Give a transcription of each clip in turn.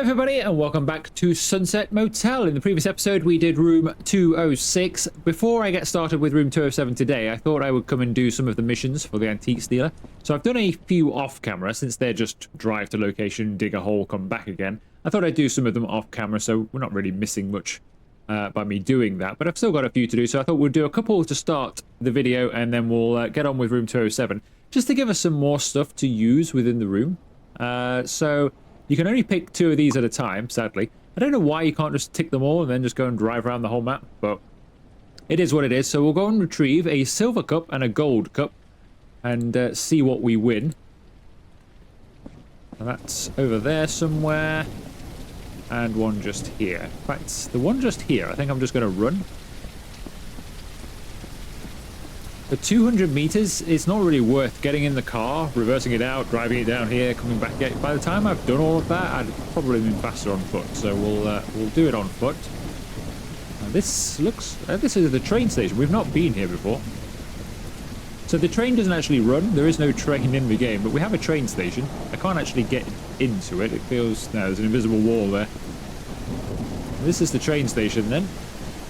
Hello everybody and welcome back to Sunset Motel. In the previous episode we did room 206. Before I get started with room 207 today, I thought I would come and do some of the missions for the antiques dealer. So I've done a few off camera since they're just drive to location, dig a hole, come back again. I thought I'd do some of them off camera so we're not really missing much by me doing that. But I've still got a few to do, so I thought we'll do a couple to start the video and then we'll get on with room 207 just to give us some more stuff to use within the room. So you can only pick 2 of these at a time, sadly. I don't know why you can't just tick them all and then just go and drive around the whole map, but it is what it is. So we'll go and retrieve a silver cup and a gold cup and see what we win. And that's over there somewhere. And one just here. In fact, the one just here, I think I'm just going to run. For 200 meters, it's not really worth getting in the car, reversing it out, driving it down here, coming back. By the time I've done all of that, I'd probably been faster on foot. So we'll do it on foot. This looks. This is the train station. We've not been here before. So the train doesn't actually run. There is no train in the game, but we have a train station. I can't actually get into it. It feels no. There's an invisible wall there. This is the train station then,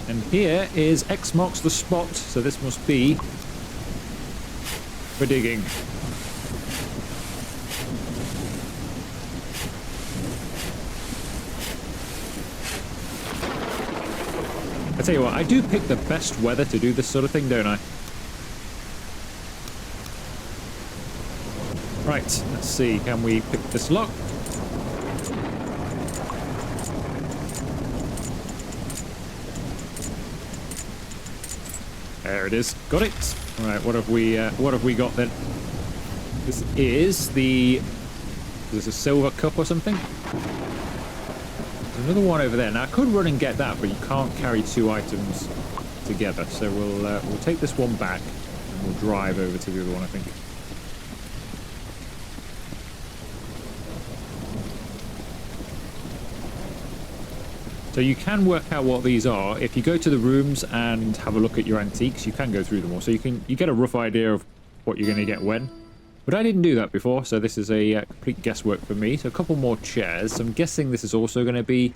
and here is X marks the spot. So this must be for digging. I tell you what, I do pick the best weather to do this sort of thing, don't I? Right, let's see, can we pick this lock? There it is, got it. All right, what have we got then? This is the. Is this a silver cup or something? There's another one over there. Now I could run and get that, but you can't carry 2 items together. So we'll take this one back and we'll drive over to the other one, I think. So you can work out what these are. If you go to the rooms and have a look at your antiques, you can go through them all. So you get a rough idea of what you're going to get when. But I didn't do that before, so this is a complete guesswork for me. So a couple more chairs. So I'm guessing this is also going to be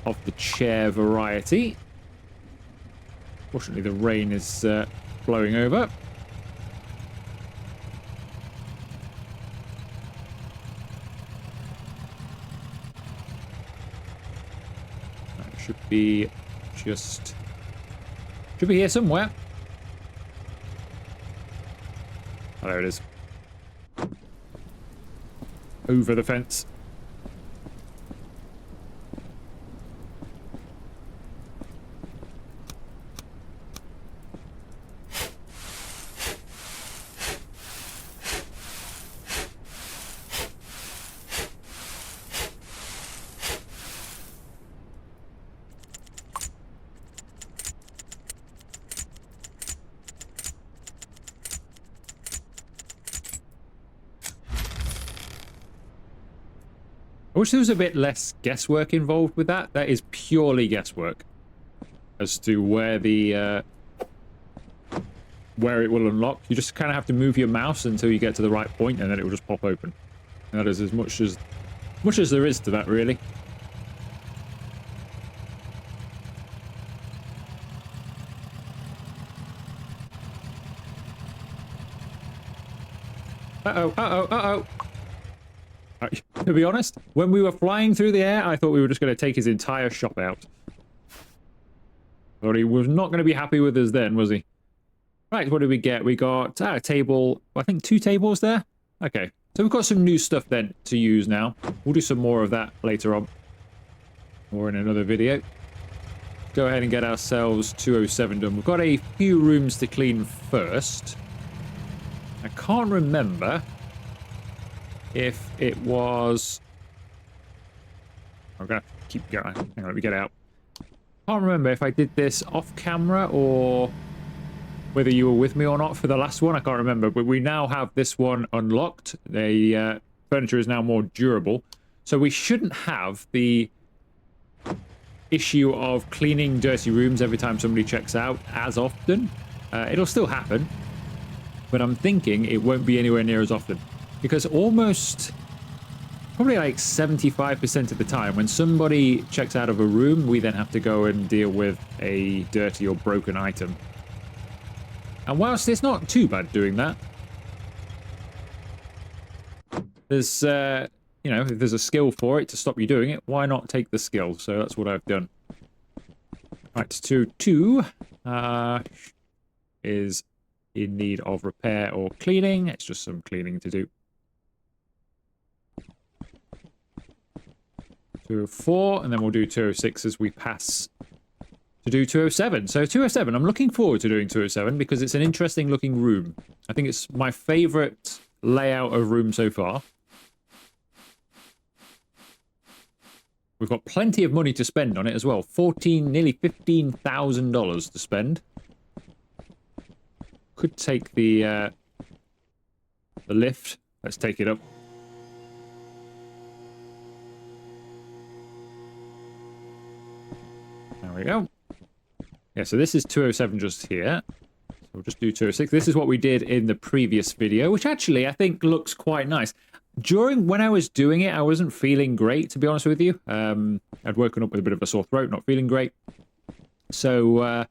of the chair variety. Fortunately, the rain is blowing over. Should be here somewhere. Oh, there it is. Over the fence. I wish there was a bit less guesswork involved with that. That is purely guesswork as to where the where it will unlock. You just kind of have to move your mouse until you get to the right point, and then it will just pop open. And that is as much as there is to that, really. Uh-oh. To be honest, when we were flying through the air, I thought we were just going to take his entire shop out. But he was not going to be happy with us then, was he? Right, what did we get? We got a table, I think 2 tables there. Okay, so we've got some new stuff then to use now. We'll do some more of that later on. Or in another video. Go ahead and get ourselves 207 done. We've got a few rooms to clean first. I can't remember if it was. I'm gonna keep going. Hang on, let me get out. Can't remember if I did this off camera or whether you were with me or not for the last one. I can't remember, but we now have this one unlocked. The furniture is now more durable, so we shouldn't have the issue of cleaning dirty rooms every time somebody checks out as often. It'll still happen, but I'm thinking it won't be anywhere near as often. Because almost probably like 75% of the time, when somebody checks out of a room, we then have to go and deal with a dirty or broken item. And whilst it's not too bad doing that, there's, you know, if there's a skill for it to stop you doing it, why not take the skill? So that's what I've done. Right, 2 is in need of repair or cleaning. It's just some cleaning to do. 204, and then we'll do 206 as we pass to do 207. So 207, I'm looking forward to doing 207 because it's an interesting looking room. I think it's my favorite layout of room so far. We've got plenty of money to spend on it as well. Nearly $15,000 to spend. Could take the lift. Let's take it up. There we go. Yeah, so this is 207 just here. So we'll just do 206. This is what we did in the previous video, which actually I think looks quite nice. When I was doing it, I wasn't feeling great, to be honest with you. I'd woken up with a bit of a sore throat, not feeling great. So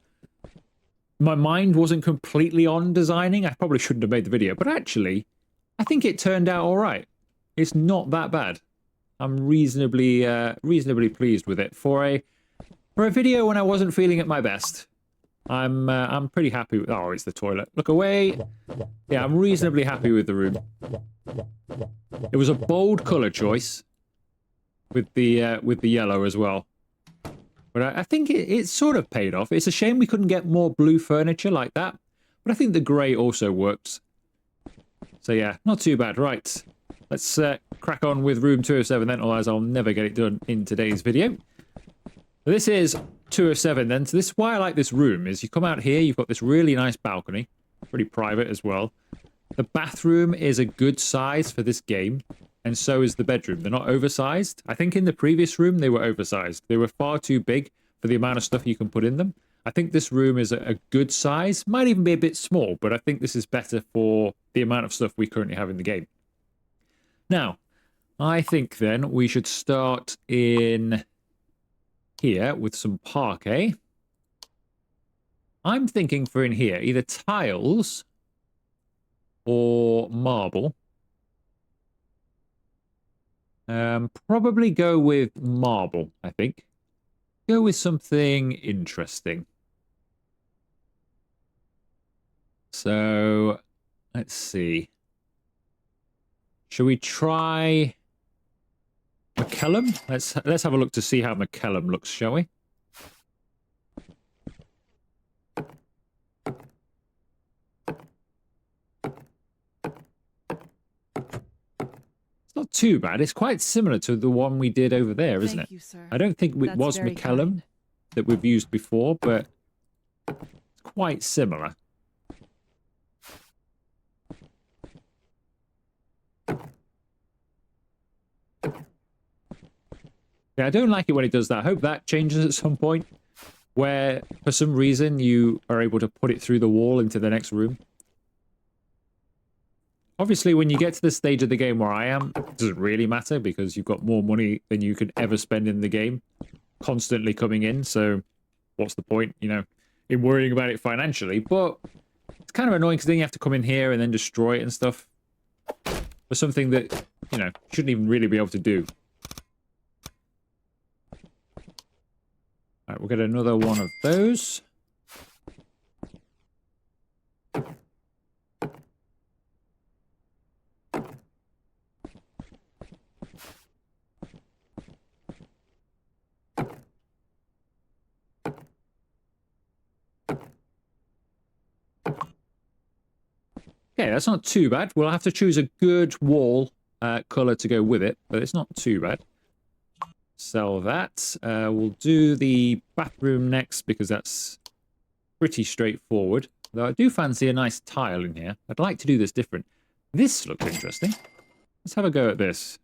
my mind wasn't completely on designing. I probably shouldn't have made the video, but actually, I think it turned out all right. It's not that bad. I'm reasonably pleased with it for a video when I wasn't feeling at my best. I'm pretty happy with. Oh, it's the toilet. Look away. Yeah, I'm reasonably happy with the room. It was a bold color choice with the yellow as well, but I think it sort of paid off. It's a shame we couldn't get more blue furniture like that, but I think the grey also works. So yeah, not too bad. Right, let's crack on with room 207 then, otherwise I'll never get it done in today's video. This is 207 then. So this is why I like this room, is you come out here, you've got this really nice balcony, pretty private as well. The bathroom is a good size for this game, and so is the bedroom. They're not oversized. I think in the previous room they were oversized. They were far too big for the amount of stuff you can put in them. I think this room is a good size. Might even be a bit small, but I think this is better for the amount of stuff we currently have in the game. Now, I think then we should start in here with some parquet. I'm thinking for in here, either tiles or marble. Probably go with marble, I think. Go with something interesting. So, let's see. Shall we try McKellum? Let's have a look to see how McKellum looks, shall we? It's not too bad. It's quite similar to the one we did over there, isn't it? Thank you, sir. I don't think it was McKellum kind. that we've used before, but it's quite similar. Yeah, I don't like it when it does that. I hope that changes at some point, where for some reason you are able to put it through the wall into the next room. Obviously, when you get to the stage of the game where I am, it doesn't really matter because you've got more money than you could ever spend in the game, constantly coming in. So what's the point, you know, in worrying about it financially? But it's kind of annoying because then you have to come in here and then destroy it and stuff for something that, you know, shouldn't even really be able to do. All right, we'll get another one of those. Okay, that's not too bad. We'll have to choose a good wall color to go with it, but it's not too bad. Sell that. We'll do the bathroom next because that's pretty straightforward. Though I do fancy a nice tile in here. I'd like to do this different. This looks interesting. Let's have a go at this.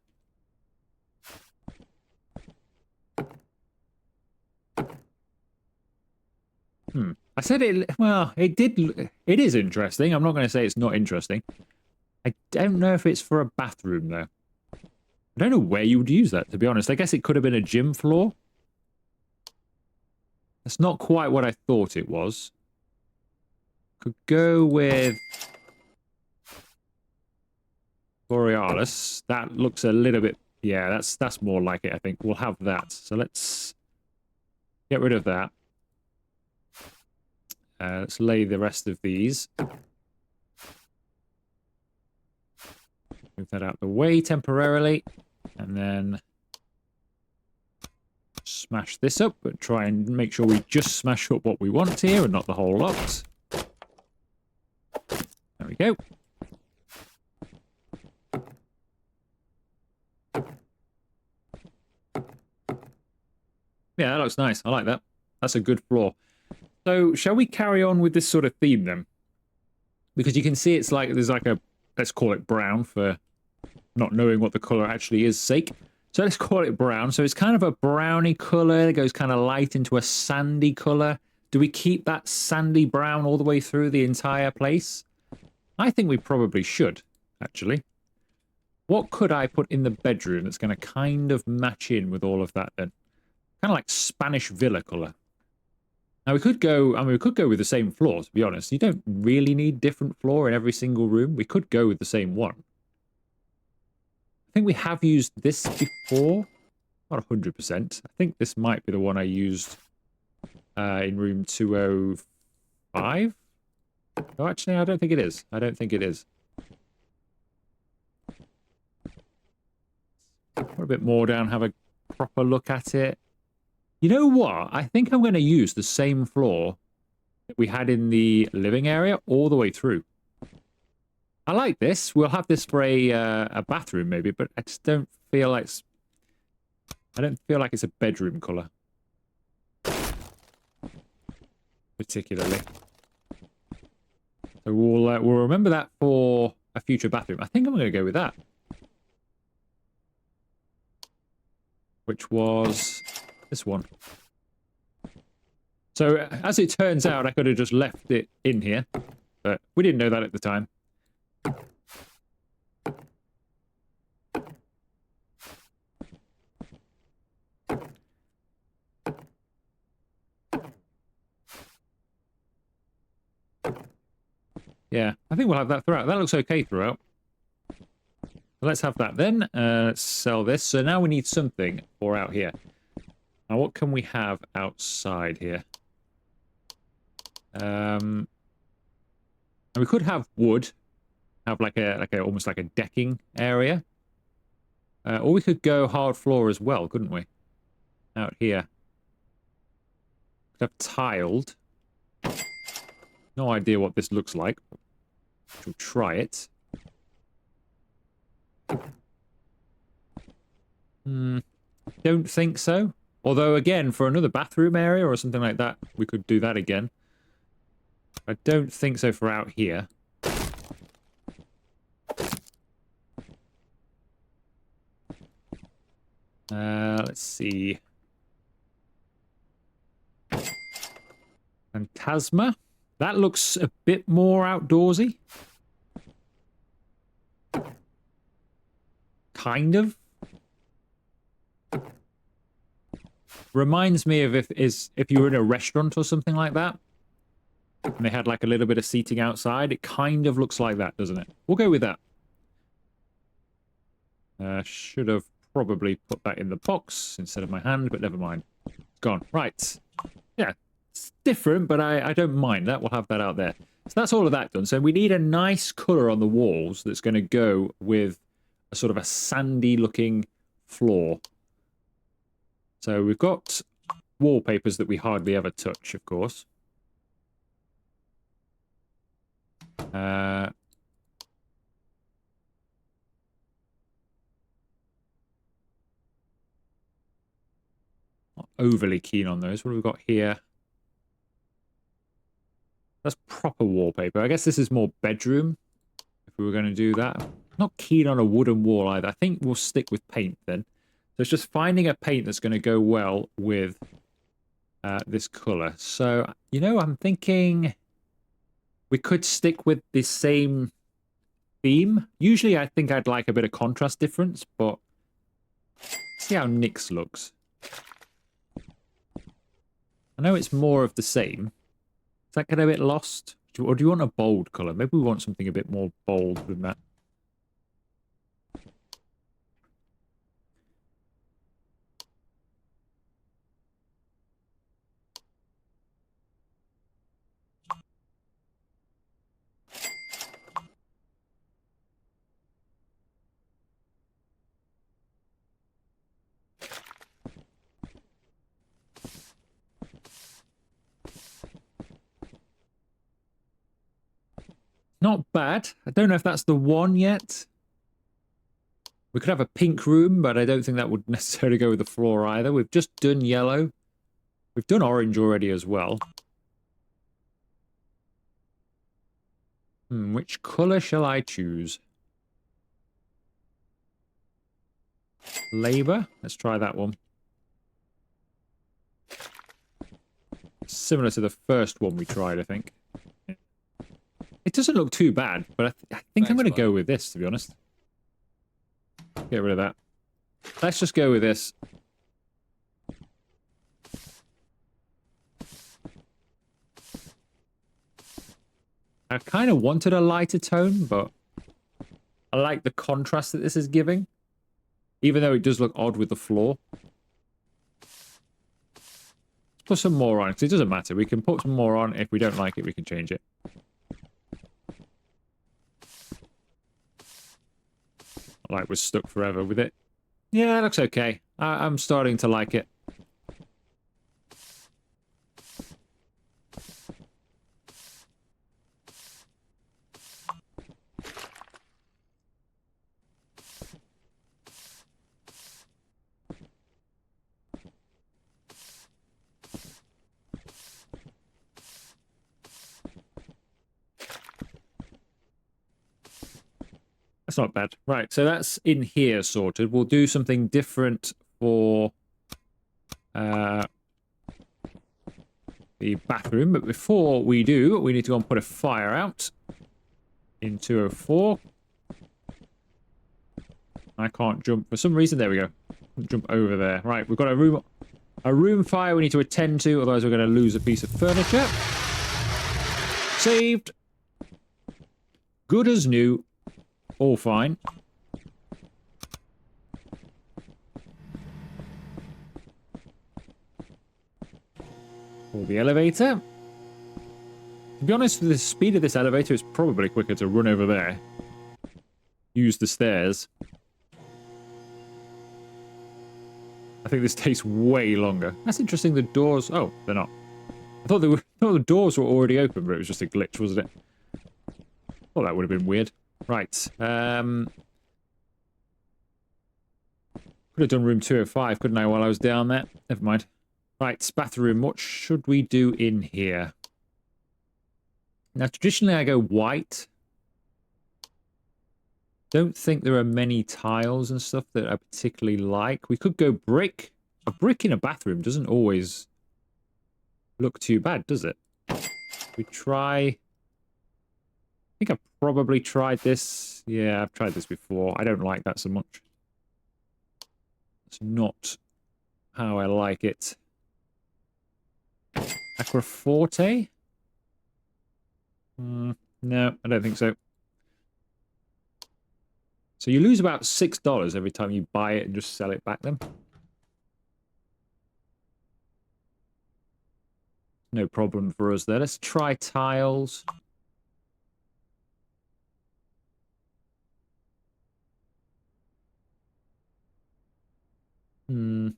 I said it, well, it is interesting. I'm not going to say it's not interesting. I don't know if it's for a bathroom, though. I don't know where you would use that, to be honest. I guess it could have been a gym floor. That's not quite what I thought it was. Could go with Borealis. That looks a little bit... Yeah, that's more like it, I think. We'll have that. So let's get rid of that. Let's lay the rest of these. Move that out the way temporarily. And then smash this up, but try and make sure we just smash up what we want here and not the whole lot. There we go. Yeah, that looks nice. I like that. That's a good floor. So, shall we carry on with this sort of theme then? Because you can see it's like, there's like a, let's call it brown for not knowing what the colour actually is sake. So let's call it brown. So it's kind of a browny colour that goes kind of light into a sandy colour. Do we keep that sandy brown all the way through the entire place? I think we probably should, actually. What could I put in the bedroom that's going to kind of match in with all of that then? Kind of like Spanish villa colour. Now we could go, I mean, we could go with the same floor, to be honest. You don't really need different floor in every single room. We could go with the same one. I think we have used this before. Not 100%. I think this might be the one I used in room 205. Oh, actually, I don't think it is. I don't think it is. Put a bit more down, have a proper look at it. You know what? I think I'm going to use the same floor that we had in the living area all the way through. I like this. We'll have this for a bathroom maybe, but I just don't feel like it's... I don't feel like it's a bedroom colour. Particularly. So we'll remember that for a future bathroom. I think I'm going to go with that. Which was this one. So as it turns out, I could have just left it in here, but we didn't know that at the time. Yeah, I think we'll have that throughout. That looks okay throughout. Let's have that then. Let's sell this. So now we need something for out here. Now, what can we have outside here? And we could have wood. Have like a almost like a decking area. Or we could go hard floor as well, couldn't we? Out here. Could have tiled. No idea what this looks like. We'll try it. Don't think so. Although, again, for another bathroom area or something like that, we could do that again. I don't think so for out here. Let's see. Phantasma. That looks a bit more outdoorsy. Kind of. Reminds me of if you were in a restaurant or something like that, and they had like a little bit of seating outside. It kind of looks like that, doesn't it? We'll go with that. Should have probably put that in the box instead of my hand, but never mind. It's gone. Right. Yeah, it's different, but I don't mind that. We'll have that out there. So that's all of that done. So we need a nice colour on the walls that's going to go with a sort of a sandy looking floor. So we've got wallpapers that we hardly ever touch, of course. Not overly keen on those. What have we got here? That's proper wallpaper. I guess this is more bedroom, if we were going to do that. Not keen on a wooden wall either. I think we'll stick with paint then. So it's just finding a paint that's going to go well with this colour. So, you know, I'm thinking we could stick with the same theme. Usually I think I'd like a bit of contrast difference, but see how Nick's looks. I know it's more of the same. Is that getting a bit lost? Or do you want a bold colour? Maybe we want something a bit more bold than that. Not bad. I don't know if that's the one yet. We could have a pink room, but I don't think that would necessarily go with the floor either. We've just done yellow. We've done orange already as well. Which colour shall I choose? Labour. Let's try that one. Similar to the first one we tried, I think. It doesn't look too bad, but I think I'm going to go with this, to be honest. Get rid of that. Let's just go with this. I kind of wanted a lighter tone, but I like the contrast that this is giving. Even though it does look odd with the floor. Let's put some more on, because it doesn't matter. We can put some more on. If we don't like it, we can change it. Like we're stuck forever with it. Yeah, it looks okay. I'm starting to like it. That's not bad. Right, so that's in here sorted. We'll do something different for the bathroom. But before we do, we need to go and put a fire out in 204. I can't jump for some reason. There we go. Jump over there. Right, we've got a room fire we need to attend to, otherwise we're going to lose a piece of furniture. Saved. Good as new. All fine. Pull the elevator. To be honest, with the speed of this elevator, it's probably quicker to run over there. Use the stairs. I think this takes way longer. That's interesting, the doors... Oh, they're not. I thought the doors were already open, but it was just a glitch, wasn't it? Oh, that would have been weird. Right. Could have done room 205, couldn't I, while I was down there? Never mind. Right, bathroom. What should we do in here? Now, traditionally, I go white. Don't think there are many tiles and stuff that I particularly like. We could go brick. A brick in a bathroom doesn't always look too bad, does it? We try... I think I've probably tried this. Yeah, I've tried this before. I don't like that so much. It's not how I like it. Aquaforte? No, I don't think so. So you lose about $6 every time you buy it and just sell it back then. No problem for us there. Let's try tiles. We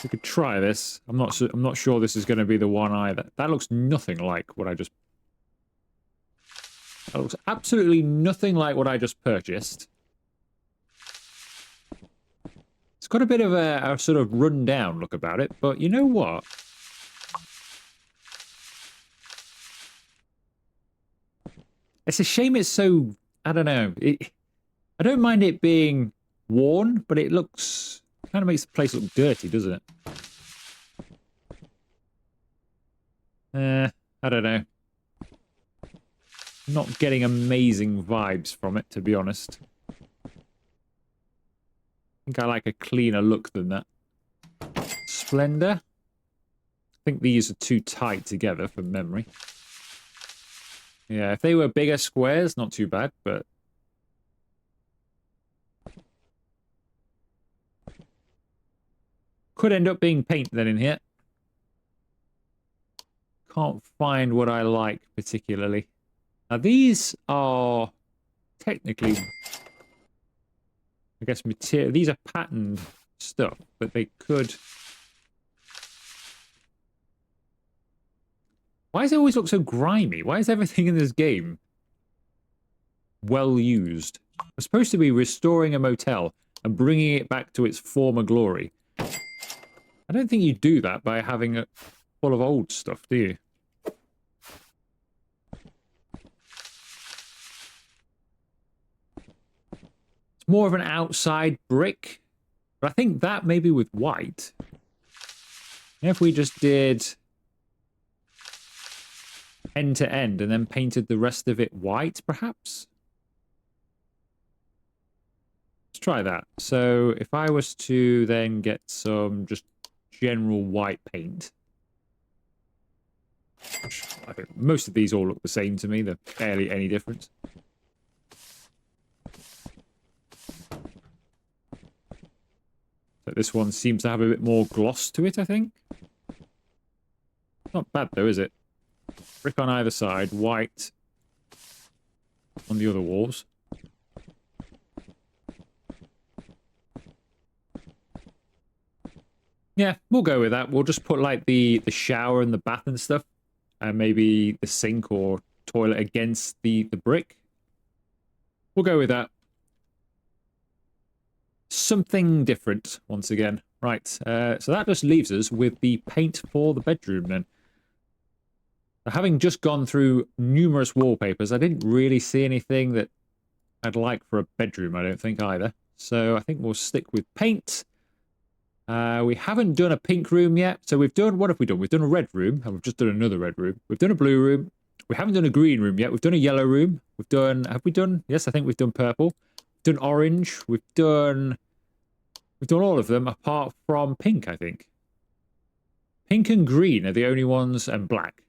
could try this. I'm not sure this is going to be the one either. That looks nothing like what I just... That looks absolutely nothing like what I just purchased. It's got a bit of a sort of run-down look about it, but you know what? It's a shame it's so... I don't know. I don't mind it being worn, but it looks... Kind of makes the place look dirty, doesn't it? I don't know. Not getting amazing vibes from it, to be honest. think I like a cleaner look than that. Splendor. I think these are too tight together from memory. Yeah, if they were bigger squares, not too bad, but... could end up being paint then in here. Can't find what I like particularly. Now these are technically, I guess, material. These are patterned stuff, but they could... Why does it always look so grimy? Why is everything in this game well used? We're supposed to be restoring a motel and bringing it back to its former glory. I don't think you do that by having it full of old stuff, do you? It's more of an outside brick, but I think that maybe with white. If we just did end to end and then painted the rest of it white, perhaps? Let's try that. So if I was to then get some just general white paint, I think most of these all look the same to me. They're barely any difference. So this one seems to have a bit more gloss to it, I think. Not bad though, is it? Brick on either side, white on the other walls. Yeah, we'll go with that. We'll just put like the shower and the bath and stuff, and maybe the sink or toilet against the brick. We'll go with that. Something different once again. Right, so that just leaves us with the paint for the bedroom then. Having just gone through numerous wallpapers, I didn't really see anything that I'd like for a bedroom, I don't think, either. So I think we'll stick with paint. We haven't done a pink room yet. So we've done, what have we done? We've done a red room, and we've just done another red room. We've done a blue room. We haven't done a green room yet. We've done a yellow room. We've done, have we done? Yes, I think we've done purple. We've done orange. We've done all of them apart from pink, I think. Pink and green are the only ones, and black.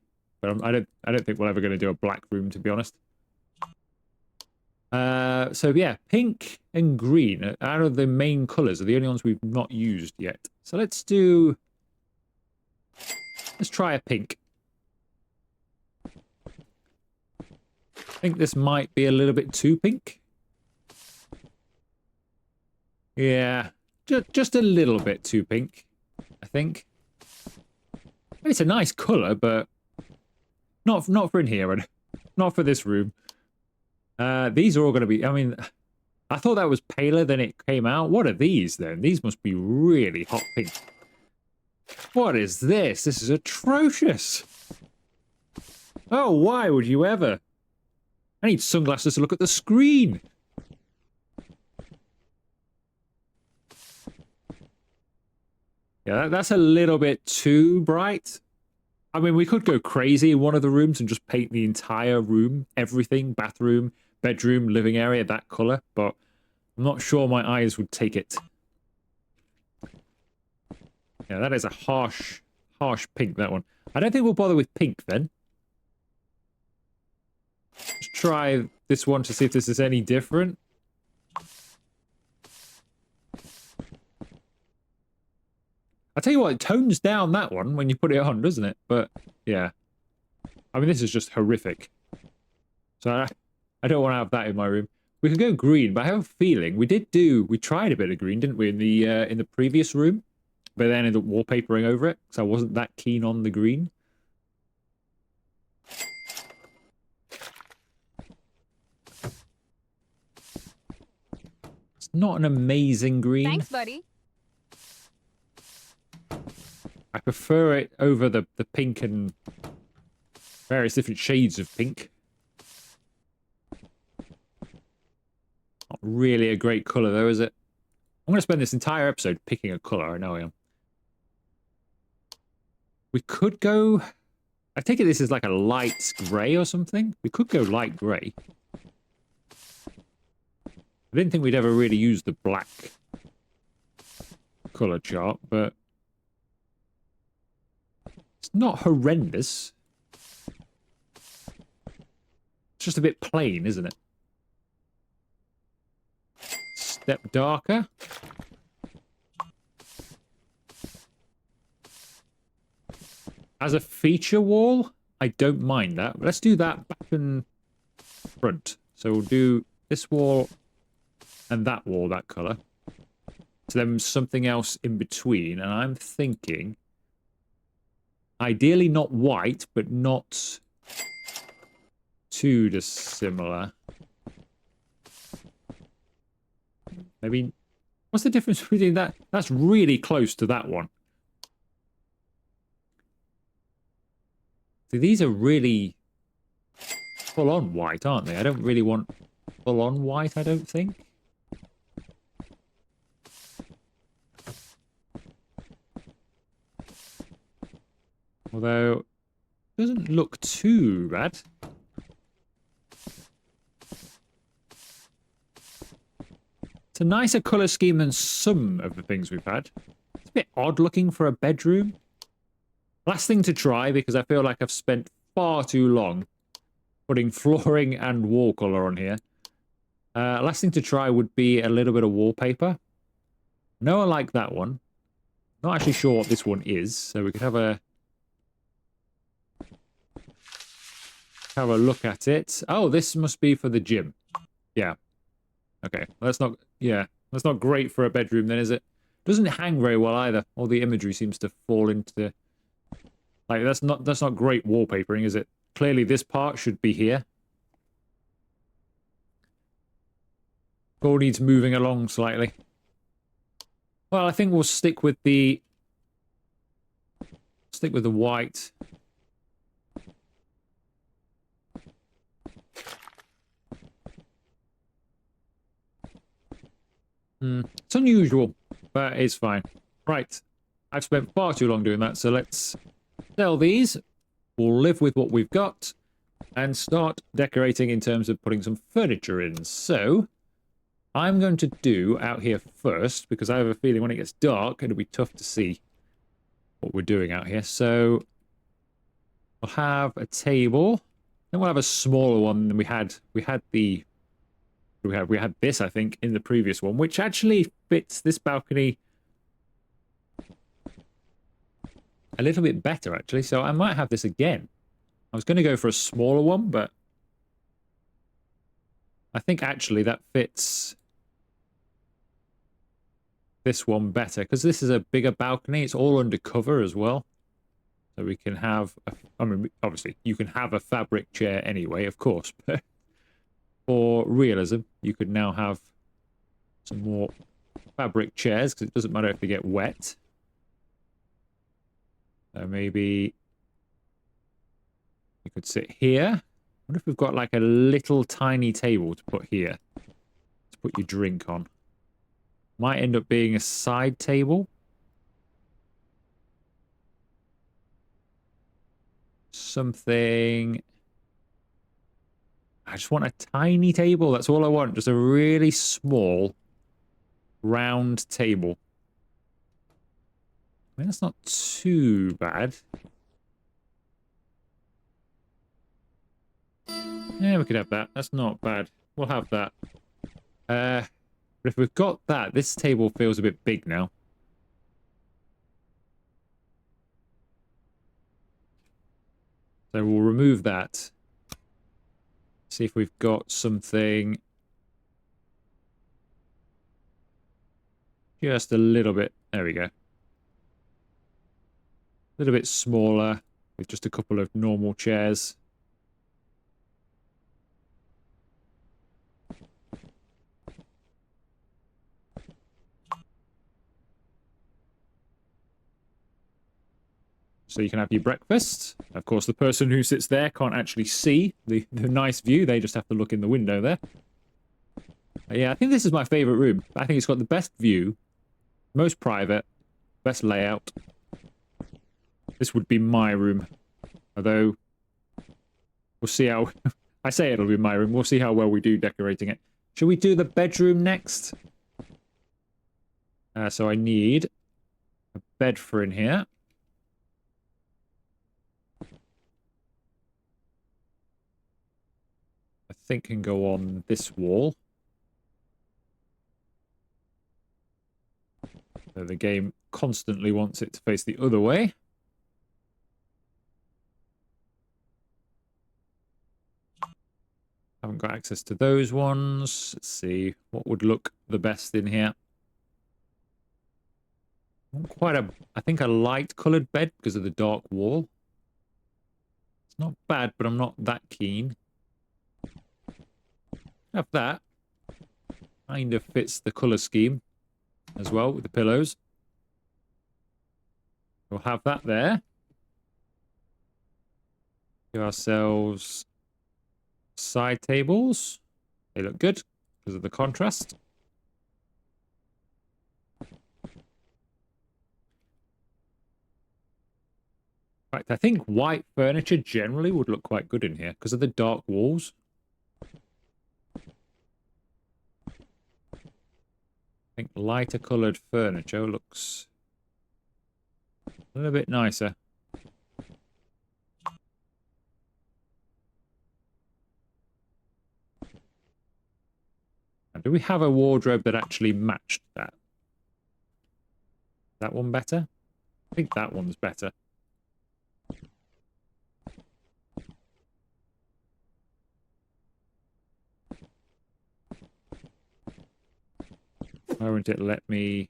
But I don't think we're ever going to do a black room, to be honest. So yeah, pink and green out of the main colours are the only ones we've not used yet. So let's try a pink. I think this might be a little bit too pink. Yeah, just a little bit too pink, I think. It's a nice colour, but not for in here, and not for this room. These are all going to be, I mean, I thought that was paler than it came out. What are these then? These must be really hot pink. What is this? This is atrocious. Oh, why would you ever? I need sunglasses to look at the screen. Yeah, that's a little bit too bright. I mean, we could go crazy in one of the rooms and just paint the entire room, everything, bathroom, bedroom, living area, that colour, but I'm not sure my eyes would take it. Yeah, that is a harsh pink, that one. I don't think we'll bother with pink then. Let's try this one to see if this is any different. I tell you what, it tones down that one when you put it on, doesn't it? But, yeah. I mean, this is just horrific. So I don't want to have that in my room. We could go green, but I have a feeling we tried a bit of green, didn't we, in the previous room? But then ended up wallpapering over it, because I wasn't that keen on the green. It's not an amazing green. Thanks, buddy. I prefer it over the pink and various different shades of pink. Not really a great colour though, is it? I'm going to spend this entire episode picking a colour, I know I am. We could go... I take it this is like a light grey or something? We could go light grey. I didn't think we'd ever really use the black color chart, but it's not horrendous. It's just a bit plain, isn't it? Step darker. As a feature wall, I don't mind that. But let's do that back and front. So we'll do this wall and that wall, that colour. So then something else in between. And I'm thinking, ideally not white, but not too dissimilar. Maybe, what's the difference between that? That's really close to that one. See, these are really full-on white, aren't they? I don't really want full-on white, I don't think. Although, it doesn't look too bad. It's a nicer colour scheme than some of the things we've had. It's a bit odd looking for a bedroom. Last thing to try, because I feel like I've spent far too long putting flooring and wall colour on here. Last thing to try would be a little bit of wallpaper. No, I like that one. Not actually sure what this one is, so we could have a look at it. Oh, this must be for the gym. Yeah. Okay, well, that's not, yeah, that's not great for a bedroom then, is it? Doesn't hang very well either. All the imagery seems to fall into the, like, that's not great wallpapering, is it? Clearly this part should be here. All needs moving along slightly. Well, I think we'll stick with the white. It's unusual, but it's fine. Right. I've spent far too long doing that, so let's sell these. We'll live with what we've got and start decorating in terms of putting some furniture in. So, I'm going to do out here first, because I have a feeling when it gets dark, it'll be tough to see what we're doing out here. So, we'll have a table. Then we'll have a smaller one than we had. We had this, I think, in the previous one, which actually fits this balcony a little bit better, actually. So I might have this again. I was going to go for a smaller one, but I think actually that fits this one better, because this is a bigger balcony. It's all under cover as well. So we can have, I mean, obviously, you can have a fabric chair anyway, of course, but for realism, you could now have some more fabric chairs, because it doesn't matter if they get wet. So maybe you could sit here. I wonder if we've got like a little tiny table to put here to put your drink on. Might end up being a side table. Something. I just want a tiny table. That's all I want. Just a really small, round table. I mean, that's not too bad. Yeah, we could have that. That's not bad. We'll have that. But if we've got that, this table feels a bit big now. So we'll remove that. See if we've got something just a little bit. There we go. A little bit smaller with just a couple of normal chairs. So you can have your breakfast. Of course, the person who sits there can't actually see the nice view. They just have to look in the window there. Yeah, I think this is my favourite room. I think it's got the best view, most private, best layout. This would be my room. Although, we'll see how... I say it'll be my room. We'll see how well we do decorating it. Should we do the bedroom next? So I need bed for in here. I think can go on this wall. So the game constantly wants it to face the other way. Haven't got access to those ones. Let's see what would look the best in here. I think a light coloured bed because of the dark wall. It's not bad, but I'm not that keen. Have that. Kind of fits the colour scheme as well with the pillows. We'll have that there. Give ourselves side tables. They look good because of the contrast. In fact, I think white furniture generally would look quite good in here because of the dark walls. I think lighter coloured furniture looks a little bit nicer. And do we have a wardrobe that actually matched that? That one better? I think that one's better. Why won't it let me...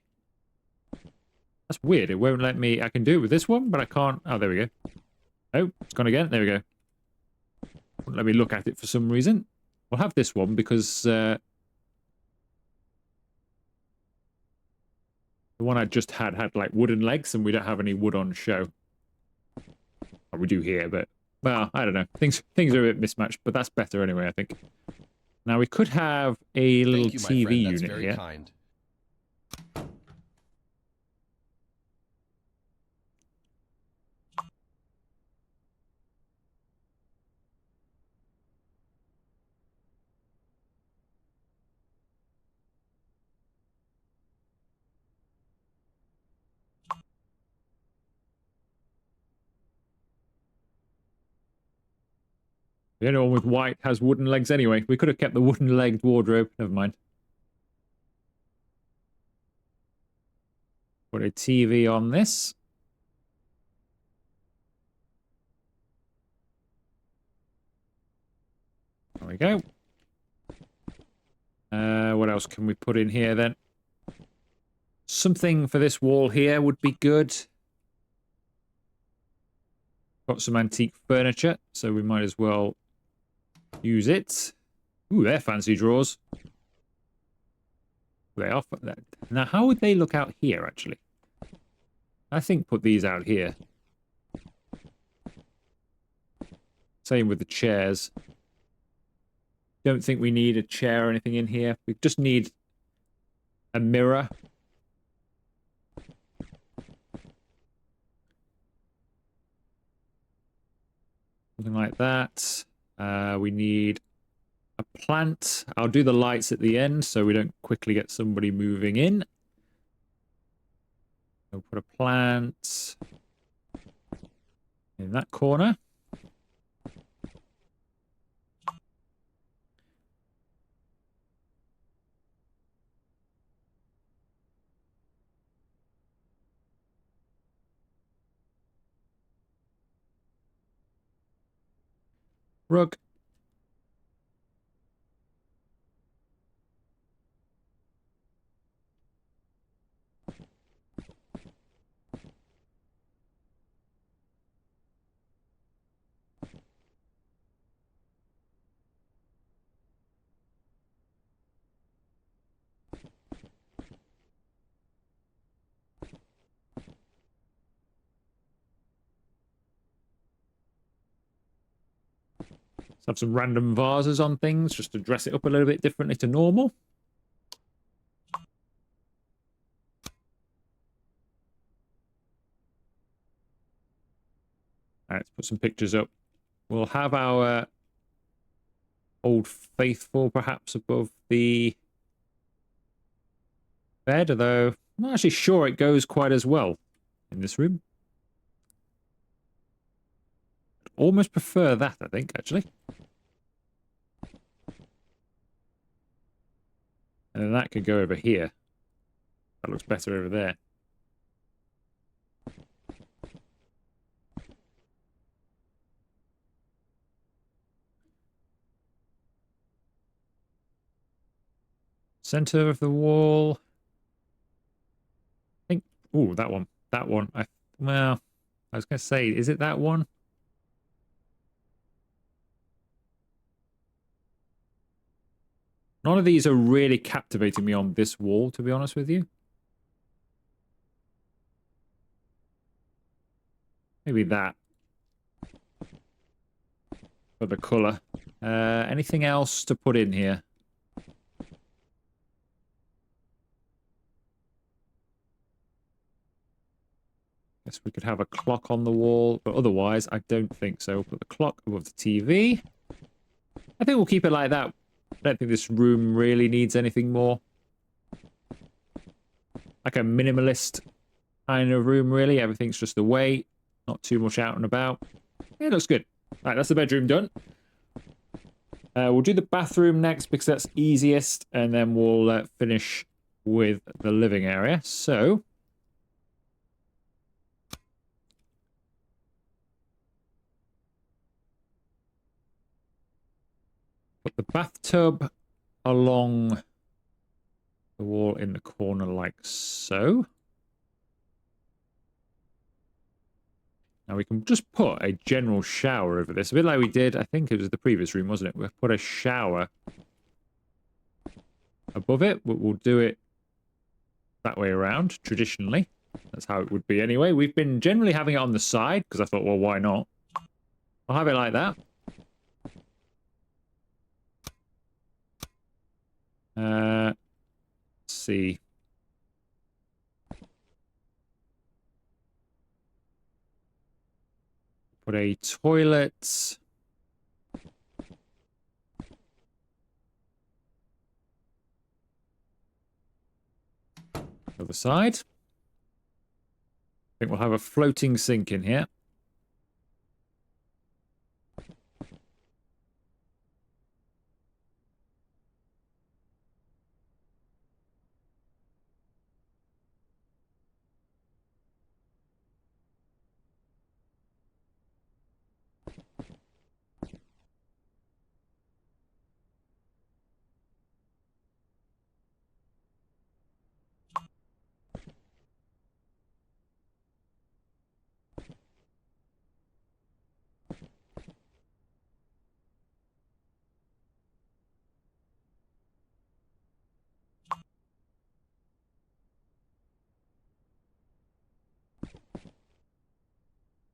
That's weird. It won't let me... I can do it with this one, but I can't... Oh, there we go. Oh, it's gone again. There we go. Won't let me look at it for some reason. We'll have this one because... the one I just had like wooden legs, and we don't have any wood on show. Oh, we do here, but... Well, I don't know. Things are a bit mismatched, but that's better anyway, I think. Now, we could have a little TV unit here. Kind. The only one with white has wooden legs anyway. We could have kept the wooden-legged wardrobe. Never mind. Put a TV on this. There we go. What else can we put in here then? Something for this wall here would be good. Got some antique furniture, so we might as well use it. Ooh, they're fancy drawers. They are. Now, how would they look out here, actually? I think put these out here. Same with the chairs. Don't think we need a chair or anything in here. We just need a mirror. Something like that. We need a plant. I'll do the lights at the end so we don't quickly get somebody moving in. We'll put a plant in that corner. Rug. Let's have some random vases on things just to dress it up a little bit differently to normal. All right, let's put some pictures up. We'll have our Old Faithful perhaps above the bed, although I'm not actually sure it goes quite as well in this room. Almost prefer that, I think, actually. And then that could go over here. That looks better over there. Center of the wall. I think... Ooh, that one. That one. Well, I was going to say, is it that one? None of these are really captivating me on this wall, to be honest with you. Maybe that. For the colour. Anything else to put in here? Guess we could have a clock on the wall, but otherwise I don't think so. Put the clock above the TV. I think we'll keep it like that. I don't think this room really needs anything more. Like a minimalist kind of room, really. Everything's just away. Not too much out and about. Yeah, it looks good. Right, that's the bedroom done. We'll do the bathroom next because that's easiest, and then we'll finish with the living area. So... put the bathtub along the wall in the corner like so. Now we can just put a general shower over this. A bit like we did, I think it was the previous room, wasn't it? We'll put a shower above it. We'll do it that way around, traditionally. That's how it would be anyway. We've been generally having it on the side, because I thought, well, why not? I'll have it like that. Let's see. Put a toilet. Other side. I think we'll have a floating sink in here.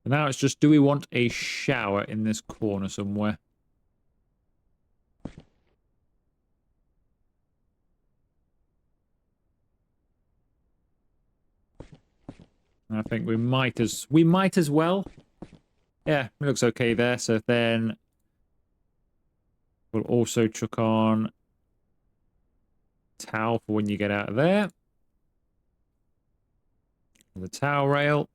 And now it's just, do we want a shower in this corner somewhere? I think we might as well. Yeah, it looks okay there. So then we'll also chuck on towel for when you get out of there. The towel rail.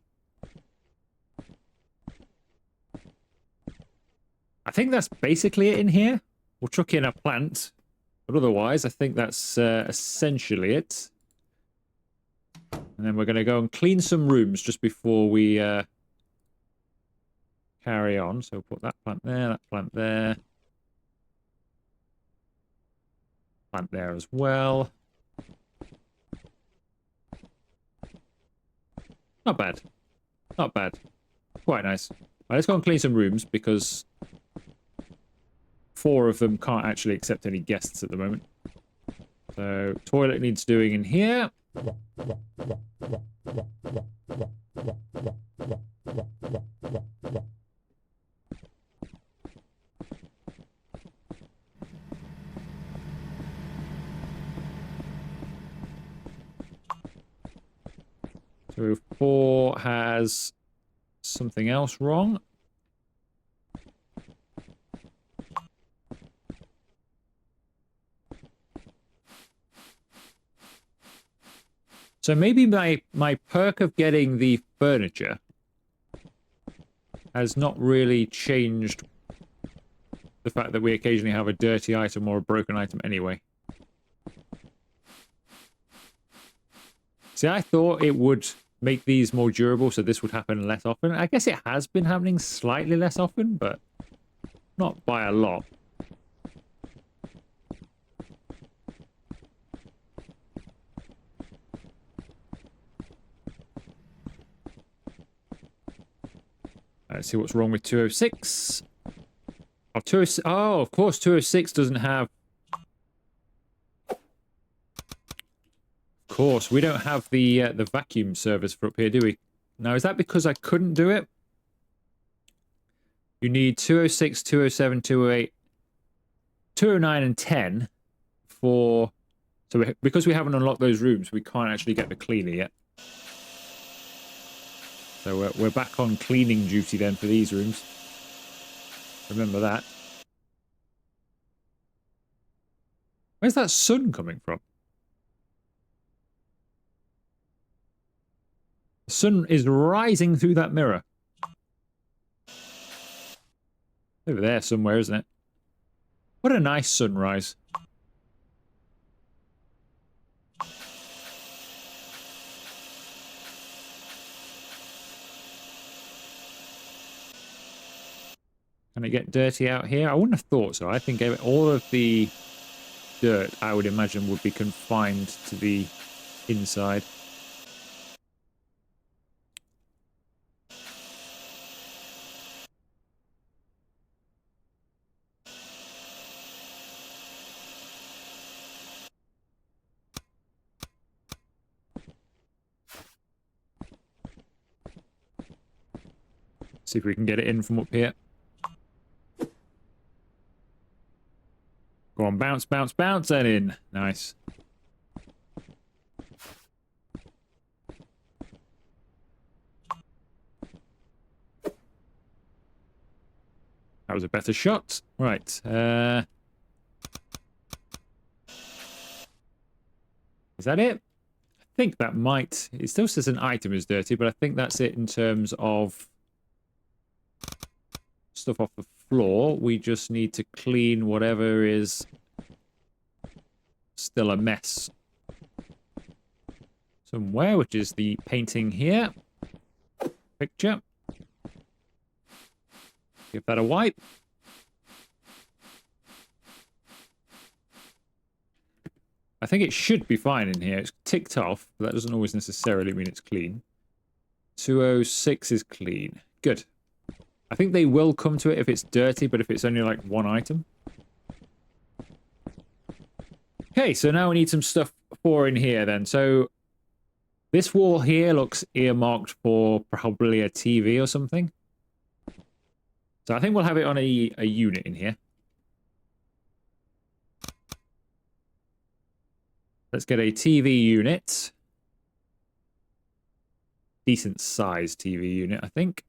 I think that's basically it in here. We'll chuck in a plant, but otherwise I think that's essentially it. And then we're going to go and clean some rooms just before we carry on. So we'll put that plant there, plant there as well. Not bad. Not bad. Quite nice. Right, let's go and clean some rooms because 4 of them can't actually accept any guests at the moment. So, toilet needs doing in here. So 4 has something else wrong. So maybe my perk of getting the furniture has not really changed the fact that we occasionally have a dirty item or a broken item anyway. See, I thought it would make these more durable, so this would happen less often. I guess it has been happening slightly less often, but not by a lot. Let's see what's wrong with 206. Oh, 206. Oh, of course, 206 doesn't have... Of course, we don't have the vacuum service for up here, do we? Now, is that because I couldn't do it? You need 206, 207, 208, 209, and 10 for... So because we haven't unlocked those rooms, we can't actually get the cleaner yet. So we're back on cleaning duty then for these rooms. Remember that. Where's that sun coming from? The sun is rising through that mirror. Over there somewhere, isn't it? What a nice sunrise. Can it get dirty out here? I wouldn't have thought so. I think all of the dirt, I would imagine, would be confined to the inside. See if we can get it in from up here. Go on, bounce, bounce, bounce, and in. Nice. That was a better shot. Right. Is that it? I think that might... It still says an item is dirty, but I think that's it in terms of stuff off the floor. We just need to clean whatever is still a mess somewhere, which is the painting here. Picture. Give that a wipe. I think it should be fine in here. It's ticked off, but that doesn't always necessarily mean it's clean. 206 is clean. Good. I think they will come to it if it's dirty, but if it's only like one item. Okay, so now we need some stuff for in here then. So this wall here looks earmarked for probably a TV or something. So I think we'll have it on a unit in here. Let's get a TV unit. Decent sized TV unit, I think.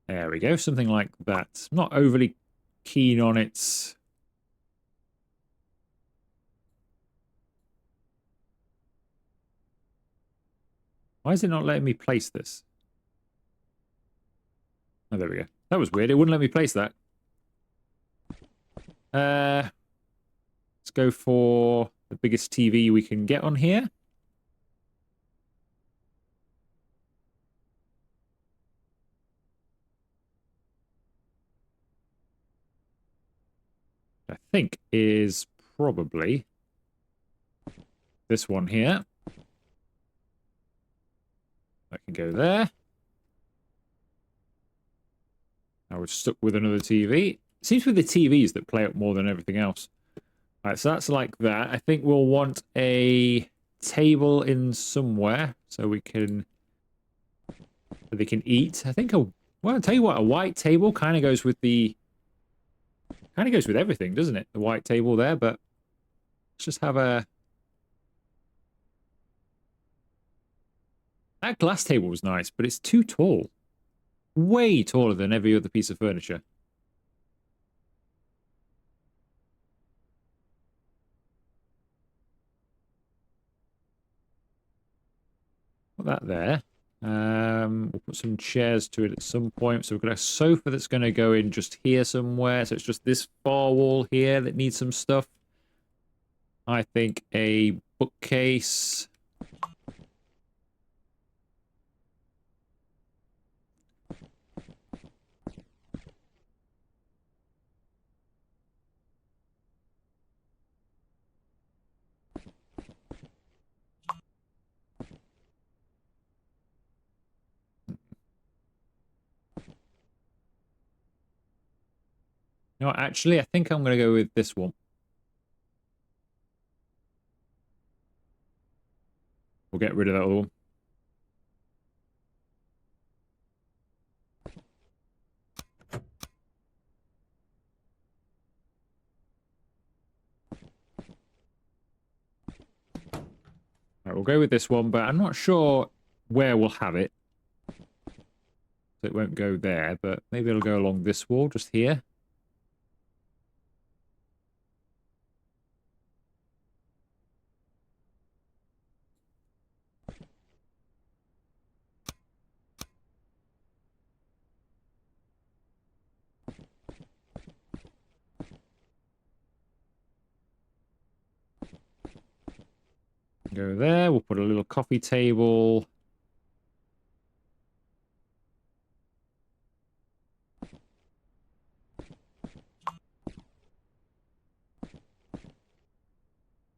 There we go, something like that. I'm not overly keen on its... Why is it not letting me place this? Oh, there we go. That was weird. It wouldn't let me place that. Let's go for the biggest TV we can get on here. I think is probably this one here. That can go there. Now we're stuck with another TV. It seems with the TVs that play up more than everything else. All right, so that's like that. I think we'll want a table in somewhere so we can... so they can eat. I think well, I'll tell you what, a white table kind of goes with the... kind of goes with everything, doesn't it? The white table there, but let's just have a... That glass table was nice, but it's too tall. Way taller than every other piece of furniture. Put that there. We'll put some chairs to it at some point. So we've got a sofa that's going to go in just here somewhere. So it's just this far wall here that needs some stuff. I think a bookcase. No, actually, I think I'm going to go with this one. We'll get rid of that other one. Right, we'll go with this one, but I'm not sure where we'll have it. So it won't go there, but maybe it'll go along this wall, just here. Go there. We'll put a little coffee table.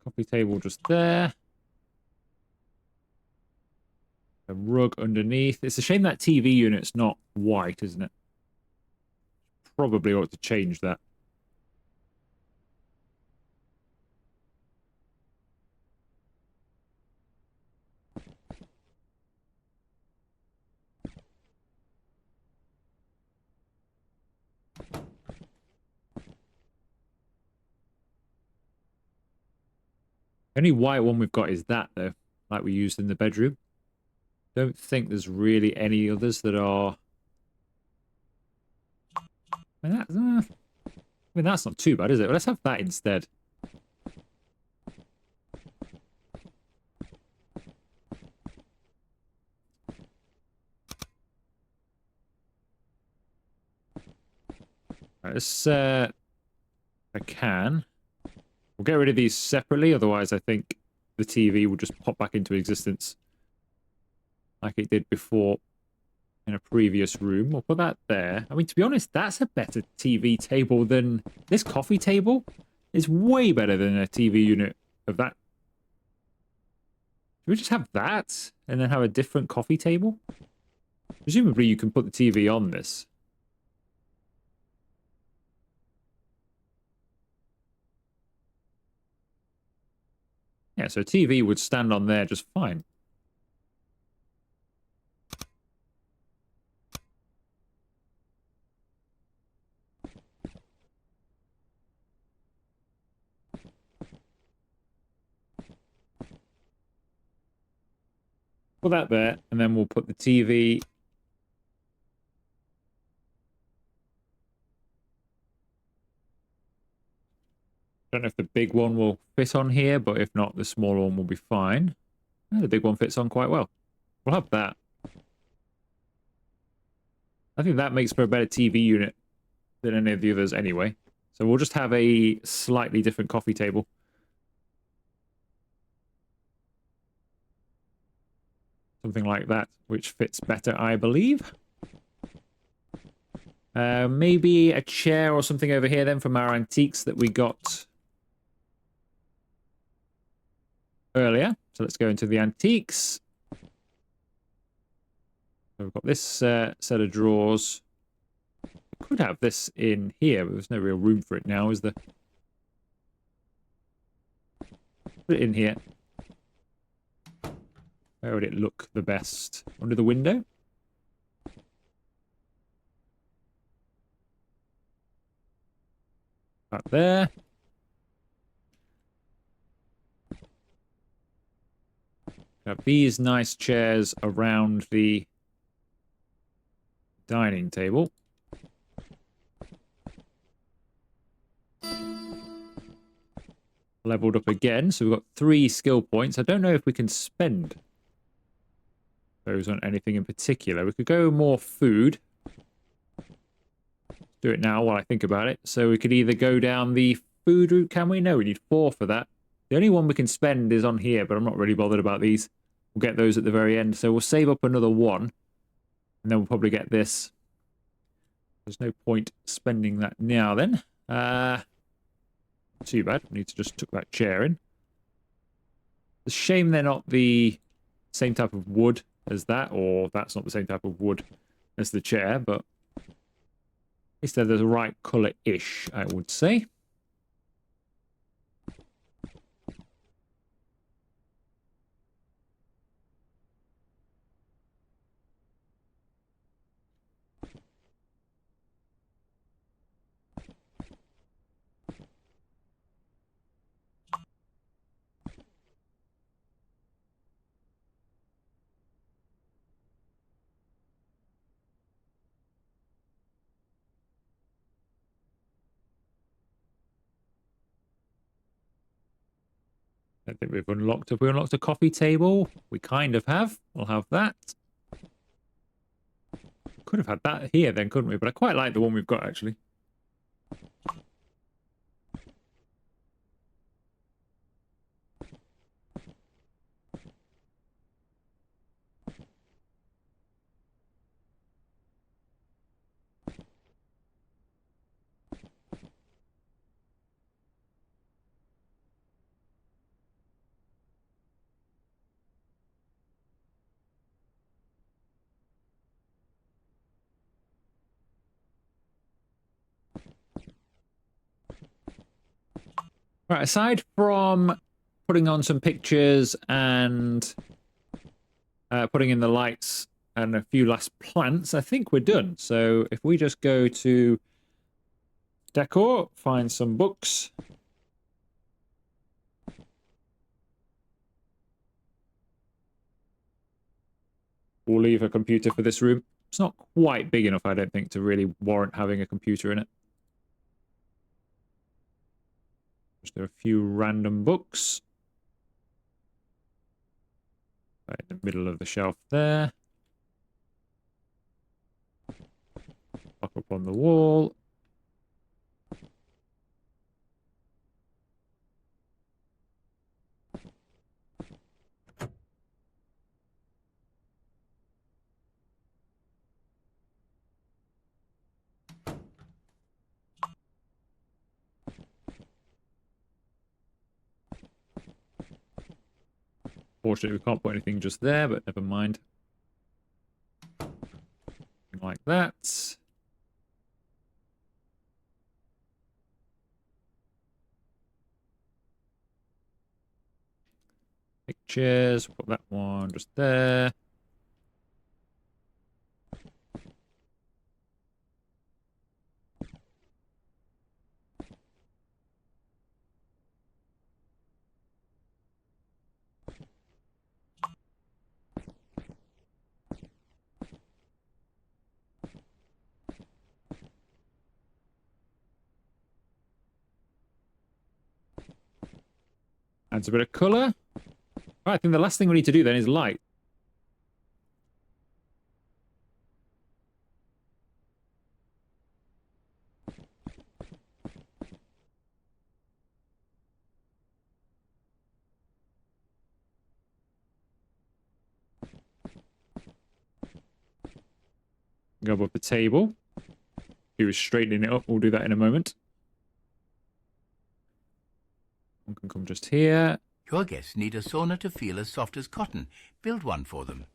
Coffee table just there. A rug underneath. It's a shame that TV unit's not white, isn't it? Probably ought to change that. The only white one we've got is that, though, like we used in the bedroom. Don't think there's really any others that are... I mean, that's not too bad, is it? Well, let's have that instead. Right, let's, I can. We'll get rid of these separately, otherwise I think the TV will just pop back into existence like it did before in a previous room. We'll put that there. I mean, to be honest, that's a better TV table than this coffee table. It's way better than a TV unit of that. Should we just have that and then have a different coffee table? Presumably you can put the TV on this. Yeah, so a TV would stand on there just fine. Put that there, and then we'll put the TV... Don't know if the big one will fit on here, but if not, the smaller one will be fine. Oh, the big one fits on quite well. We'll have that. I think that makes for a better TV unit than any of the others anyway. So we'll just have a slightly different coffee table. Something like that, which fits better, I believe. Maybe a chair or something over here then from our antiques that we got earlier. So let's go into the antiques. So we've got this set of drawers. We could have this in here, but there's no real room for it now, is there? Put it in here. Where would it look the best? Under the window? Up there. Have these nice chairs around the dining table. Leveled up again, so we've got 3 skill points. I don't know if we can spend Those aren't anything in particular. We could go more food. Do it now while I think about it. So we could either go down the food route, can we? No, we need 4 for that. The only one we can spend is on here, but I'm not really bothered about these. We'll get those at the very end. So we'll save up another 1. And then we'll probably get this. There's no point spending that now then. Too bad. We need to just tuck that chair in. It's a shame they're not the same type of wood as that, or that's not the same type of wood as the chair, but at least they're the right colour-ish, I would say. I don't think we've unlocked. Have we unlocked a coffee table? We kind of have. We'll have that. Could have had that here then, couldn't we? But I quite like the one we've got, actually. Right, aside from putting on some pictures and putting in the lights and a few last plants, I think we're done. So if we just go to decor, find some books. We'll leave a computer for this room. It's not quite big enough, I don't think, to really warrant having a computer in it. Just a few random books. Right in the middle of the shelf there. Up on the wall. Fortunately, we can't put anything just there, but never mind. Like that. Pictures, put that one just there. Adds a bit of colour. Right, I think the last thing we need to do then is light. Go above the table. He was straightening it up. We'll do that in a moment. One can come just here. Your guests need a sauna to feel as soft as cotton. Build one for them.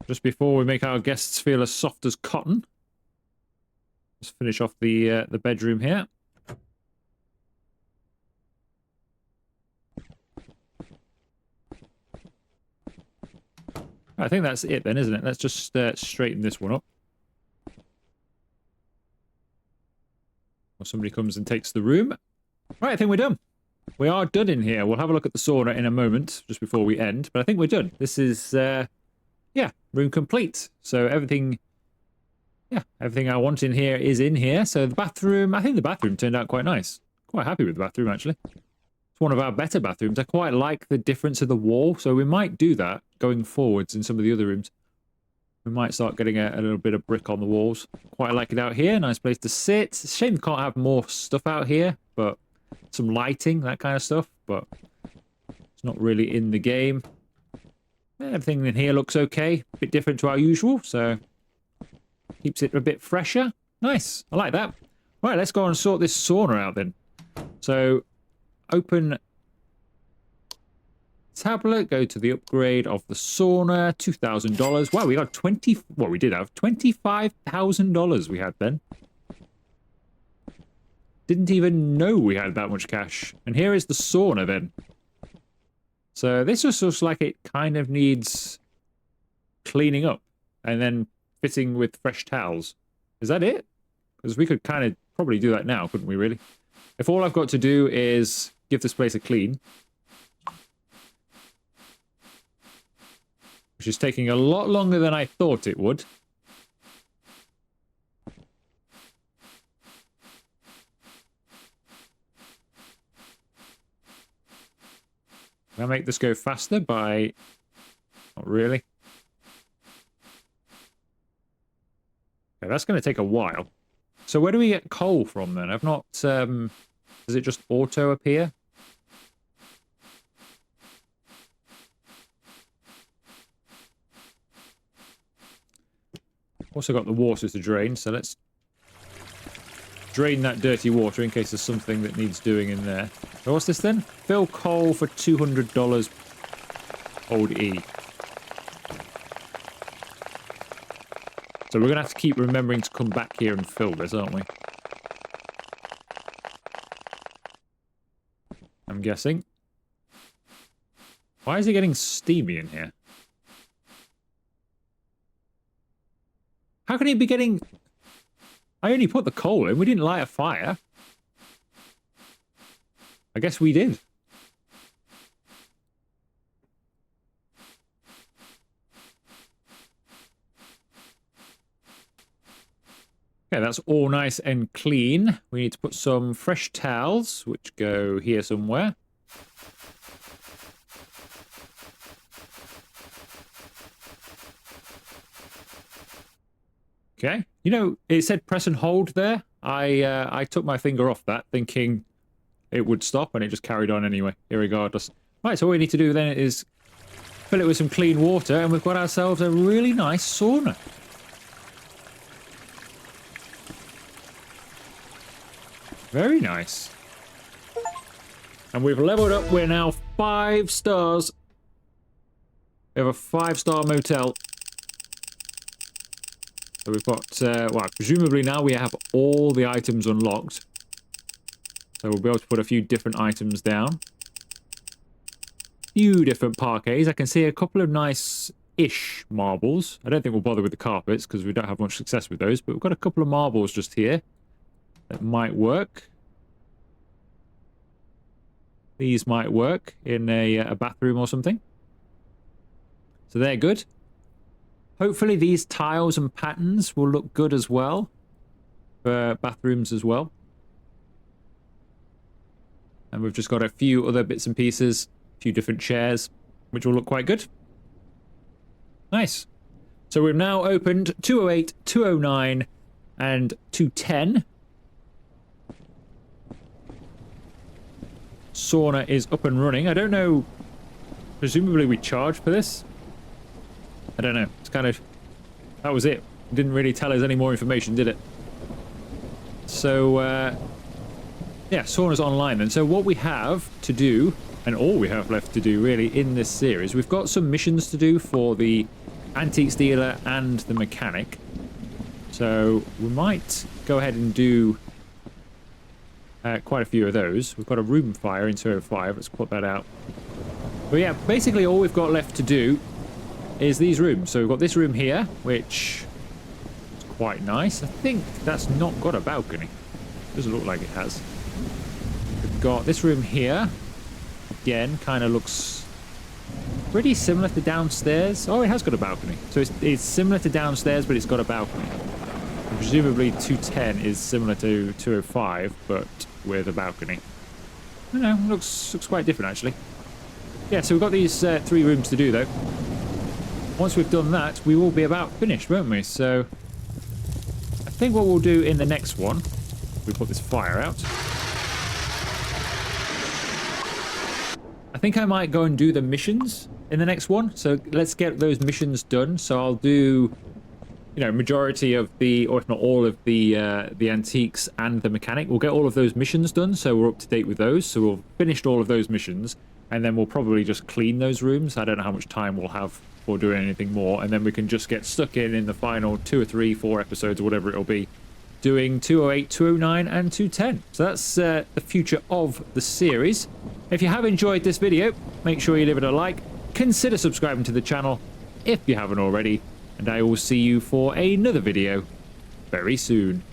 Just before we make our guests feel as soft as cotton, let's finish off the bedroom here. I think that's it then, isn't it? Let's just straighten this one up. Or somebody comes and takes the room. Right, I think we're done. We are done in here. We'll have a look at the sauna in a moment, just before we end. But I think we're done. This is, yeah, room complete. So everything, yeah, everything I want in here is in here. So the bathroom, I think the bathroom turned out quite nice. Quite happy with the bathroom, actually. It's one of our better bathrooms. I quite like the difference of the wall, so we might do that. going forwards in some of the other rooms. We might start getting a little bit of brick on the walls. Quite like it out here. Nice place to sit. It's a shame we can't have more stuff out here, but some lighting, that kind of stuff, but it's not really in the game. Everything in here looks okay. A bit different to our usual, so keeps it a bit fresher. Nice. I like that. Right, let's go and sort this sauna out then. So, open tablet, go to the upgrade of the sauna, $2,000. Wow, we got we did have $25,000 we had then. Didn't even know we had that much cash. And here is the sauna then. So this just looks like it kind of needs cleaning up and then fitting with fresh towels. Is that it? Because we could kind of probably do that now, couldn't we really? If all I've got to do is give this place a clean, which is taking a lot longer than I thought it would. Can I make this go faster by... Not really. Okay, that's going to take a while. So where do we get coal from then? I've not... does it just auto appear? Also got the water to drain, so let's drain that dirty water in case there's something that needs doing in there. So what's this then? Fill coal for $200. Hold E. So we're going to have to keep remembering to come back here and fill this, aren't we? I'm guessing. Why is it getting steamy in here? How can it be getting... I only put the coal in. We didn't light a fire. I guess we did. Okay, that's all nice and clean. We need to put some fresh towels, which go here somewhere. Okay. You know, it said press and hold there. I took my finger off that, thinking it would stop, and it just carried on anyway, irregardless. Right, so all we need to do then is fill it with some clean water, and we've got ourselves a really nice sauna. Very nice. And we've leveled up. We're now 5 stars. We have a 5-star motel. So we've got, well, presumably now we have all the items unlocked. So we'll be able to put a few different items down. Few different parquets. I can see a couple of nice-ish marbles. I don't think we'll bother with the carpets because we don't have much success with those. But we've got a couple of marbles just here that might work. These might work in a bathroom or something. So they're good. Hopefully these tiles and patterns will look good as well for bathrooms as well. And we've just got a few other bits and pieces, a few different chairs, which will look quite good. Nice. So we've now opened 208, 209, and 210. Sauna is up and running. I don't know. Presumably we charge for this. I don't know. It's kind of... That was it. It didn't really tell us any more information, did it? So, yeah, sauna's online then. So what we have to do, and all we have left to do really in this series, we've got some missions to do for the antiques dealer and the mechanic. So we might go ahead and do quite a few of those. We've got a room fire in 205. Let's put that out. But yeah, basically all we've got left to do is these rooms. So we've got this room here, which is quite nice. I think that's not got a balcony. Doesn't look like it has. We've got this room here. Again, kind of looks pretty similar to downstairs. Oh, it has got a balcony. So it's similar to downstairs, but it's got a balcony. And presumably 210 is similar to 205, but with a balcony. I don't know, looks quite different actually. Yeah, so we've got these 3 rooms to do though. once we've done that, we will be about finished, won't we? So I think what we'll do in the next one, we put this fire out. I think I might go and do the missions in the next one. So let's get those missions done. So I'll do, you know, majority of the, or if not all of the antiques and the mechanic. We'll get all of those missions done, so we're up to date with those. So we'll finished all of those missions, and then we'll probably just clean those rooms. I don't know how much time we'll have for doing anything more, and then we can just get stuck in the final 2 or 3, 4 episodes, or whatever it'll be, doing 208, 209, and 210. So that's the future of the series. If you have enjoyed this video, make sure you leave it a like. Consider subscribing to the channel if you haven't already. And I will see you for another video very soon.